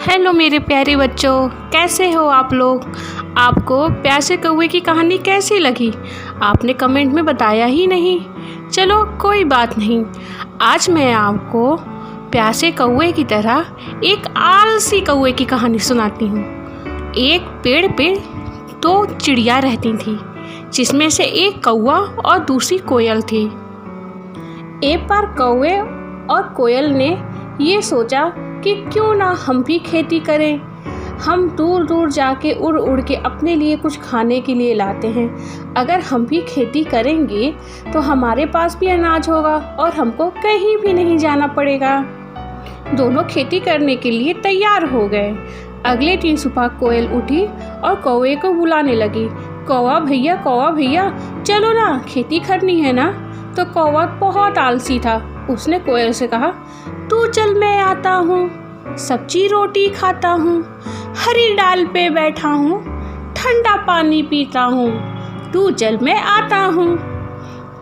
Hello मेरे प्यारे बच्चों, कैसे हो आप लोग। आपको प्यासे कौवे की कहानी कैसी लगी? आपने कमेंट में बताया ही नहीं। चलो कोई बात नहीं, आज मैं आपको प्यासे कौवे की तरह एक आलसी कौवे की कहानी सुनाती हूँ। एक पेड़ पे दो चिड़िया रहती थी, जिसमें से एक कौवा और दूसरी कोयल थी। एक बार कौवे और कोयल ने ये सोचा कि क्यों ना हम भी खेती करें। हम दूर दूर जाके उड़ उड़ के अपने लिए कुछ खाने के लिए लाते हैं। अगर हम भी खेती करेंगे तो हमारे पास भी अनाज होगा और हमको कहीं भी नहीं जाना पड़ेगा। दोनों खेती करने के लिए तैयार हो गए। अगले दिन सुबह कोयल उठी और कौवे को बुलाने लगी, कौवा भैया चलो ना, खेती करनी है ना। तो कौवा बहुत आलसी था। उसने कोयल से कहा, तू चल मैं आता हूँ, सब्जी रोटी खाता हूँ, हरी डाल पे बैठा हूँ, ठंडा पानी पीता हूँ, तू चल मैं आता हूँ।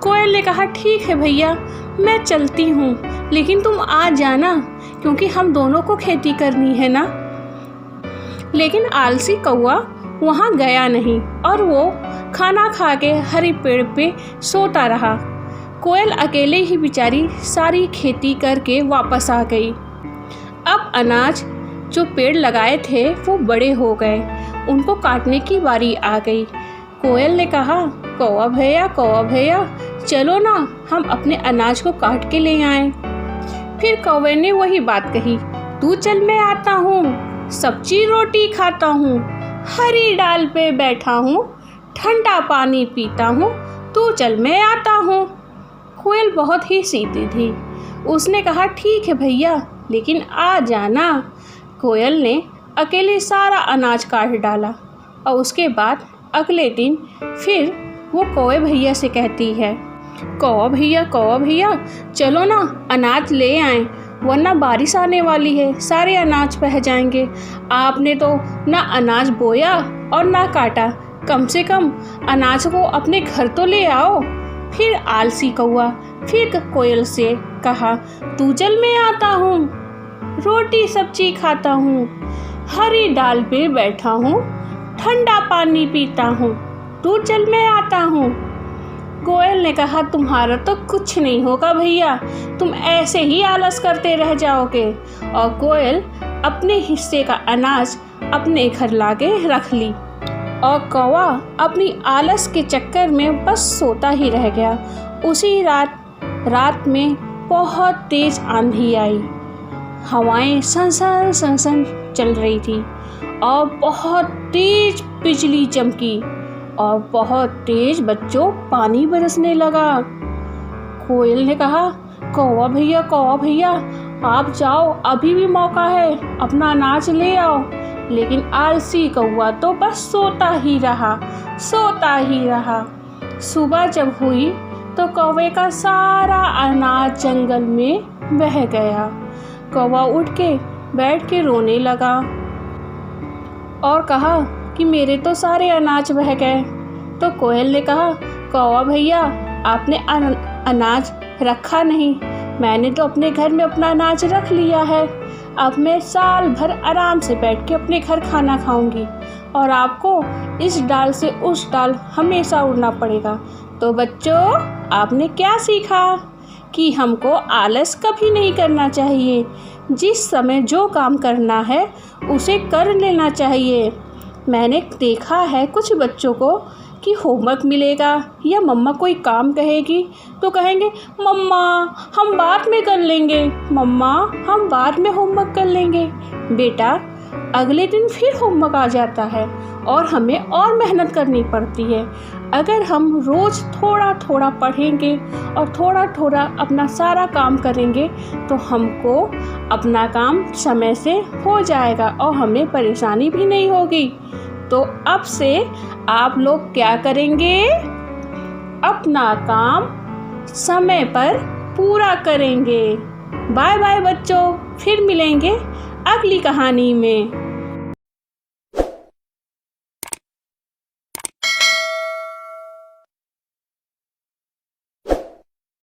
कोयल ने कहा, ठीक है भैया, मैं चलती हूँ, लेकिन तुम आ जाना, क्योंकि हम दोनों को खेती करनी है ना। लेकिन आलसी कौवा वहाँ गया नहीं और वो खाना खा के हरे पेड़ पे सोता रहा। कोयल अकेले ही बेचारी सारी खेती करके वापस आ गई। अब अनाज जो पेड़ लगाए थे वो बड़े हो गए, उनको काटने की बारी आ गई। कोयल ने कहा, कौवा भैया चलो ना, हम अपने अनाज को काट के ले आएं। फिर कौवे ने वही बात कही, तू चल मैं आता हूँ, सब्जी रोटी खाता हूँ, हरी डाल पे बैठा हूँ, ठंडा पानी पीता हूँ, तू चल मैं आता हूँ। कोयल बहुत ही सीधी थी। उसने कहा, ठीक है भैया, लेकिन आ जाना। कोयल ने अकेले सारा अनाज काट डाला और उसके बाद अगले दिन फिर वो कौवे भैया से कहती है, कौवा भैया चलो ना, अनाज ले आएं, वरना बारिश आने वाली है, सारे अनाज बह जाएंगे। आपने तो ना अनाज बोया और ना काटा, कम से कम अनाज को अपने घर तो ले आओ। फिर आलसी कौवा फिर कोयल से कहा, तू चल मैं आता हूँ, रोटी सब्जी खाता हूँ, हरी डाल पे बैठा हूँ, ठंडा पानी पीता हूँ, तू चल मैं आता हूँ। कोयल ने कहा, तुम्हारा तो कुछ नहीं होगा भैया, तुम ऐसे ही आलस करते रह जाओगे। और कोयल अपने हिस्से का अनाज अपने घर लाके रख ली और कौवा अपनी आलस के चक्कर में बस सोता ही रह गया। उसी रात में बहुत तेज आंधी आई, हवाएं सन चल रही थी और बहुत तेज बिजली चमकी और बहुत तेज बच्चों पानी बरसने लगा। कोयल ने कहा, कौवा भैया आप जाओ, अभी भी मौका है, अपना अनाज ले आओ। लेकिन आलसी कौवा तो बस सोता ही रहा। सुबह जब हुई तो कौवे का सारा अनाज जंगल में बह गया। कौवा उठ के बैठ के रोने लगा और कहा कि मेरे तो सारे अनाज बह गए। तो कोयल ने कहा, कौवा भैया आपने अनाज रखा नहीं, मैंने तो अपने घर में अपना अनाज रख लिया है। अब मैं साल भर आराम से बैठ के अपने घर खाना खाऊंगी और आपको इस डाल से उस डाल हमेशा उड़ना पड़ेगा। तो बच्चों, आपने क्या सीखा कि हमको आलस कभी नहीं करना चाहिए। जिस समय जो काम करना है उसे कर लेना चाहिए। मैंने देखा है कुछ बच्चों को कि होमवर्क मिलेगा या मम्मा कोई काम कहेगी तो कहेंगे, मम्मा हम बाद में कर लेंगे, मम्मा हम बाद में होमवर्क कर लेंगे। बेटा, अगले दिन फिर होमवर्क आ जाता है और हमें और मेहनत करनी पड़ती है। अगर हम रोज़ थोड़ा थोड़ा पढ़ेंगे और थोड़ा थोड़ा अपना सारा काम करेंगे तो हमको अपना काम समय से हो जाएगा और हमें परेशानी भी नहीं होगी। तो अब से आप लोग क्या करेंगे? अपना काम समय पर पूरा करेंगे। बाय बाय बच्चों, फिर मिलेंगे अगली कहानी में।